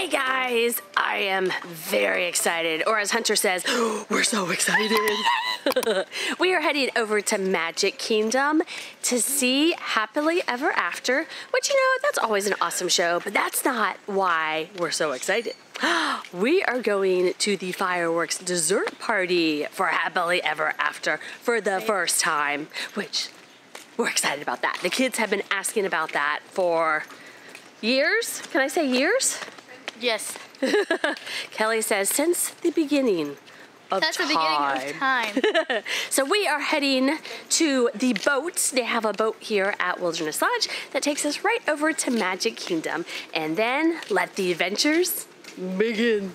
Hey guys, I am very excited, or as Hunter says, we're so excited. We are heading over to Magic Kingdom to see Happily Ever After, which, you know, that's always an awesome show, but that's not why we're so excited. We are going to the fireworks dessert party for Happily Ever After for the first time, which we're excited about that. The kids have been asking about that for years. Can I say years? Yes. Kelly says since the beginning of That's the beginning of time. So we are heading to the boat. They have a boat here at Wilderness Lodge that takes us right over to Magic Kingdom. And then let the adventures begin.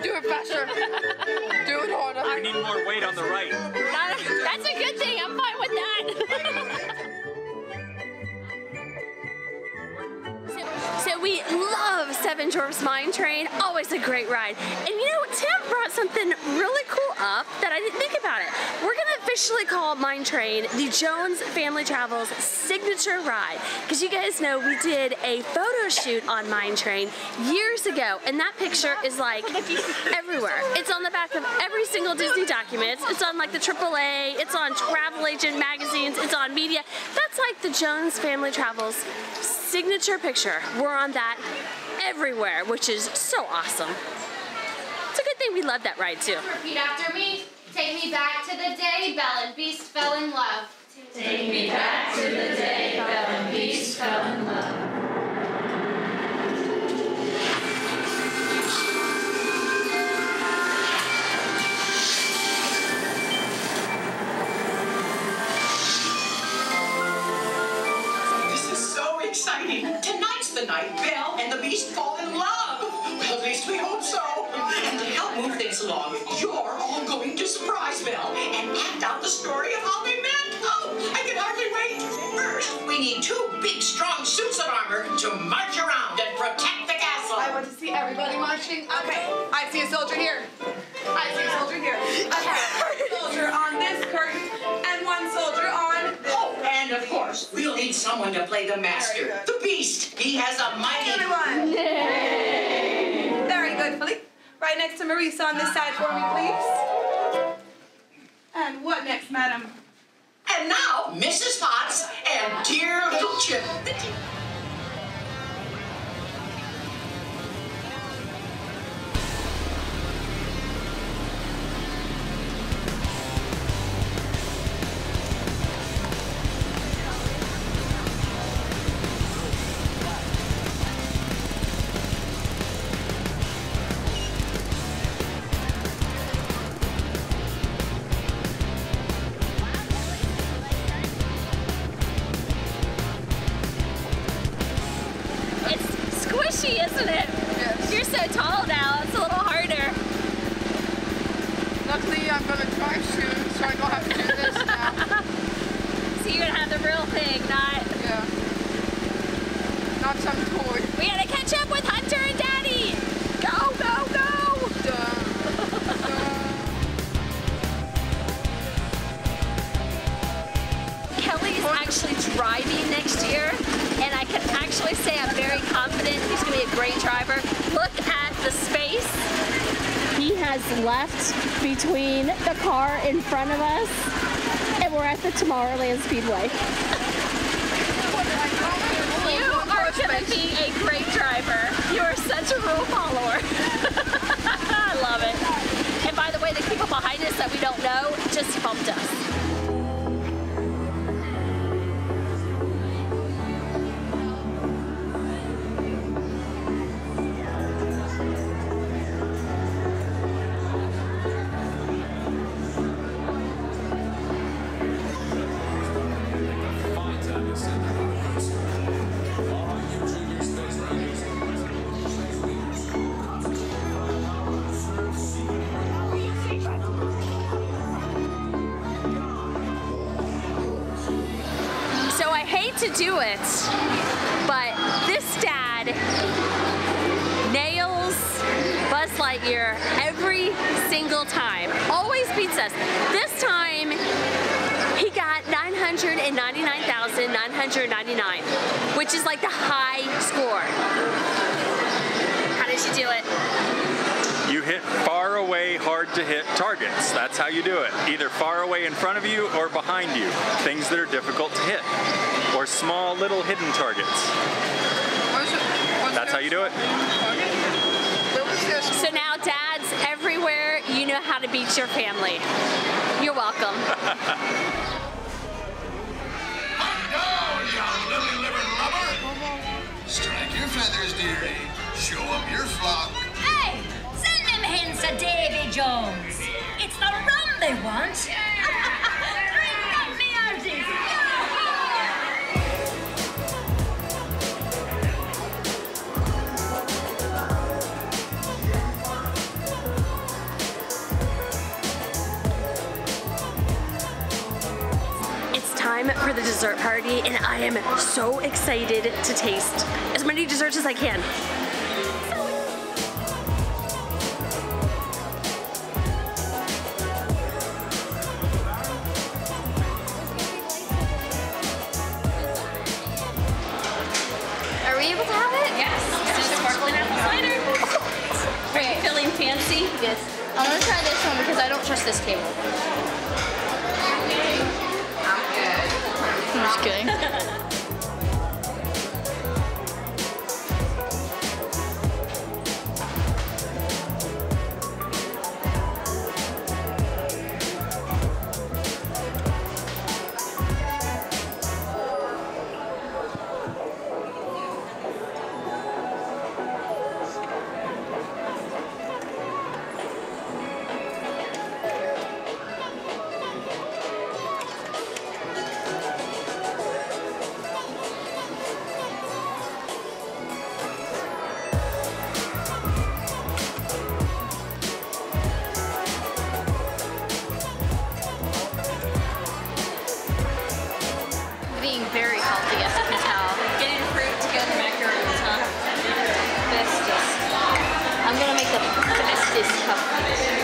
Do it faster. Do it harder. I need more weight on the right. That's a good thing. I'm fine with that. So we love Seven Dwarfs Mine Train, always a great ride. And you know, Tim brought something really cool up that I didn't think about it. We're gonna officially call Mine Train the Jones Family Travels signature ride. Because you guys know we did a photo shoot on Mine Train years ago, and that picture is like everywhere. It's on the back of every single Disney document. It's on like the AAA, it's on travel agent magazines, it's on media. That's like the Jones Family Travels signature picture. We're on that everywhere, which is so awesome. It's a good thing we love that ride too. Repeat after me. Take me back to the day Belle and Beast fell in love. Take me back to the day Belle and Beast fell in love. Exciting. Tonight's the night Belle and the Beast fall in love. Well, at least we hope so. And to help move things along, you're all going to surprise Belle and act out the story of how they met. Oh, I can hardly wait. First, we need two big, strong suits of armor to march around and protect the castle. I want to see everybody marching. Okay, I see a soldier here. I see a soldier here. Okay, soldier on this curtain and one soldier on this. Oh, and of course, we'll need someone to play the master, the Beast. He has a mighty... Everyone. Yay. Very good, Philippe. Right next to Marisa on this side for me, please. And what next, madam? And now, Mrs. Potts and dear little Chip. Isn't it? Yes. You're so tall now, it's a little harder. Luckily, I'm going to drive soon, so I don't have to do this now. So you're going to have the real thing, not... Yeah. not some toy. We gotta catch up with Hunter and Daddy. Go, go, go. Kelly's actually driving next year, and I can actually say I'm very confident he's gonna be a great driver. Look at the space he has left between the car in front of us, and we're at the Tomorrowland Speedway. You are gonna be a great driver. You are such a rule follower. I love it. And by the way, the people behind us that we don't know just bumped us. To do it, but this dad nails Buzz Lightyear every single time. Always beats us. This time he got 999,999, which is like the high score. How did you do it? You hit far away, hard to hit targets. That's how you do it. Either far away in front of you or behind you. Things that are difficult to hit. Or small little hidden targets. That's how you do it. So now dads everywhere, you know how to beat your family. You're welcome. Strike your feathers, dearie. Show 'em your flock. Hey, send them hens to Davy Jones. It's the rum they want. Drink up me hearties. Time for the dessert party, and I am so excited to taste as many desserts as I can. Are we able to have it? Yes. It's sparkling apple cider. Are you feeling fancy? Yes. I'm gonna try this one because I don't trust this table. I'm just kidding. Very healthy, as you can tell. Getting fruit to go in the macaroons, huh? Bestest. I'm gonna make the bestest cupcakes.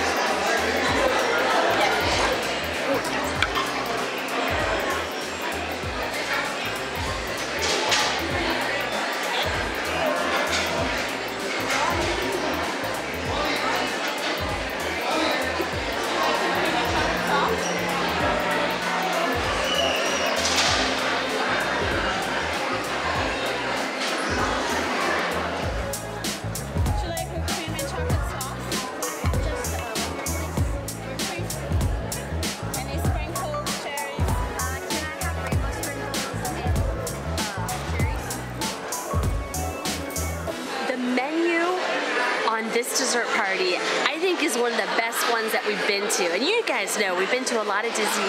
This dessert party, I think, is one of the best ones that we've been to. And you guys know we've been to a lot of Disney,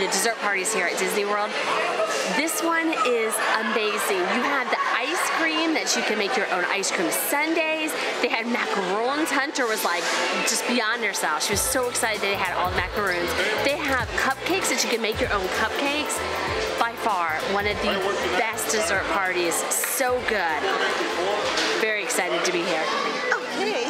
dessert parties here at Disney World. This one is amazing. You have the ice cream that you can make your own ice cream sundaes. They had macaroons. Hunter was like just beyond herself. She was so excited they had all the macaroons. They have cupcakes that that you can make your own cupcakes. By far, one of the best dessert parties. So good. Very excited to be here. Okay.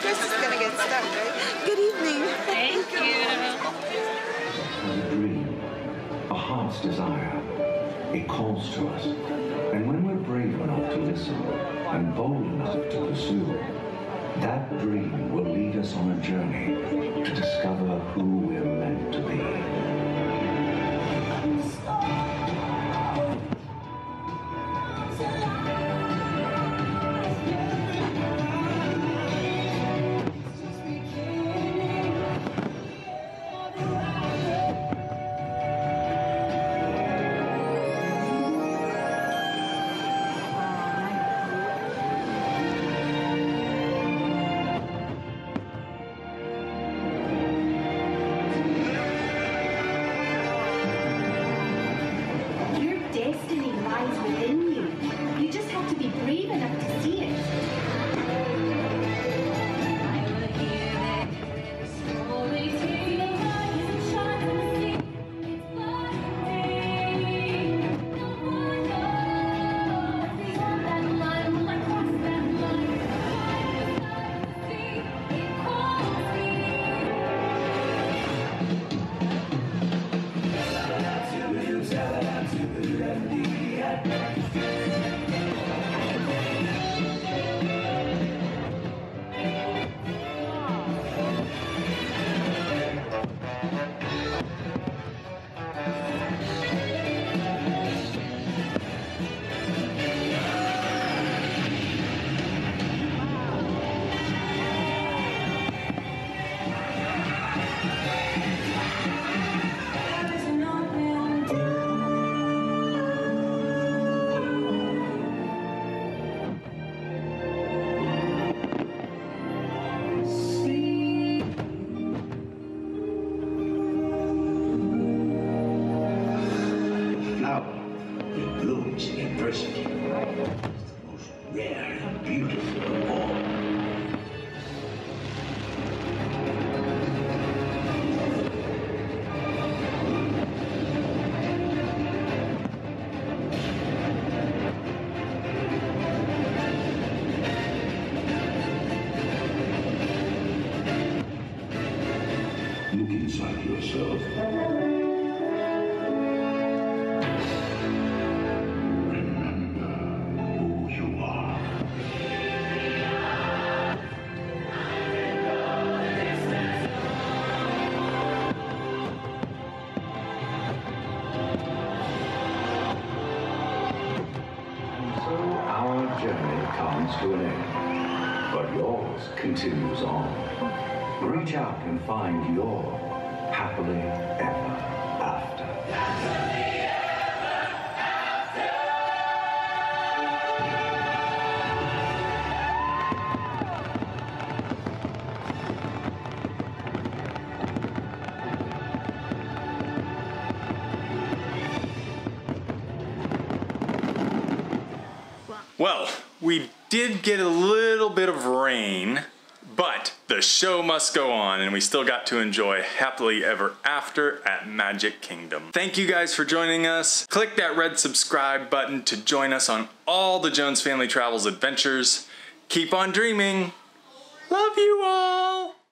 Chris is gonna get stuck, right? Good evening. Thank you. A dream, a heart's desire. It calls to us. And when we're brave enough to listen and bold enough to pursue, that dream will lead us on a journey to discover who we're meant to be. Destiny lies within you. You just have to be brave enough to see it. It blooms in adversity. It's the most rare and beautiful of all. Look inside yourself. Journey comes to an end, but yours continues on. Reach out and find your happily ever after. Well, we did get a little bit of rain, but the show must go on, and we still got to enjoy Happily Ever After at Magic Kingdom. Thank you guys for joining us. Click that red subscribe button to join us on all the Jones Family Travels adventures. Keep on dreaming. Love you all.